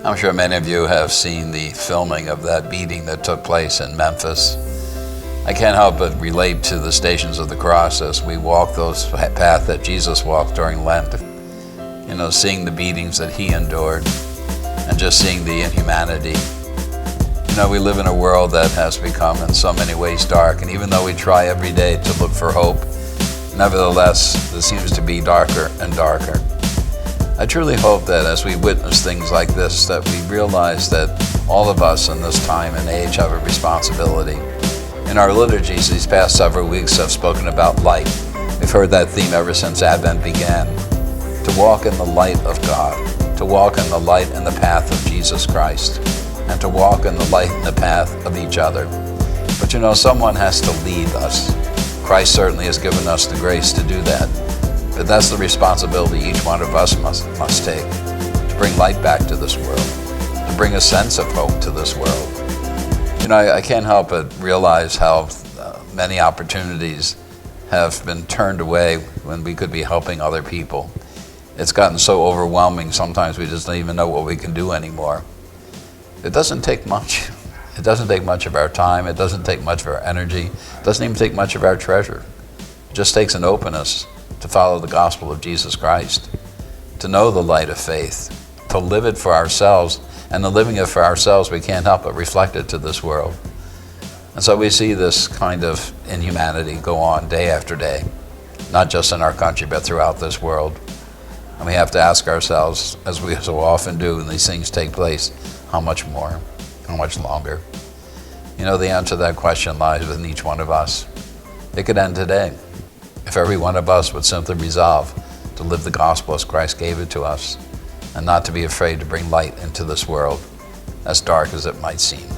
I'm sure many of you have seen the filming of that beating that took place in Memphis. I can't help but relate to the Stations of the Cross as we walk those paths that Jesus walked during Lent. You know, seeing the beatings that he endured and just seeing the inhumanity. You know, we live in a world that has become in so many ways dark, and even though we try every day to look for hope, nevertheless, it seems to be darker and darker. I truly hope that as we witness things like this, that we realize that all of us in this time and age have a responsibility. In our liturgies these past several weeks have spoken about light. We've heard that theme ever since Advent began. To walk in the light of God, to walk in the light and the path of Jesus Christ, and to walk in the light and the path of each other. But you know, someone has to lead us. Christ certainly has given us the grace to do that. But that's the responsibility each one of us must take, to bring light back to this world, to bring a sense of hope to this world. You know, I can't help but realize how many opportunities have been turned away when we could be helping other people. It's gotten so overwhelming, sometimes we just don't even know what we can do anymore. It doesn't take much. It doesn't take much of our time. It doesn't take much of our energy. It doesn't even take much of our treasure. It just takes an openness to follow the gospel of Jesus Christ, to know the light of faith, to live it for ourselves, and in living it for ourselves, we can't help but reflect it to this world. And so we see this kind of inhumanity go on day after day, not just in our country, but throughout this world. And we have to ask ourselves, as we so often do when these things take place, how much more, how much longer? You know, the answer to that question lies within each one of us. It could end today, if every one of us would simply resolve to live the gospel as Christ gave it to us, and not to be afraid to bring light into this world, as dark as it might seem.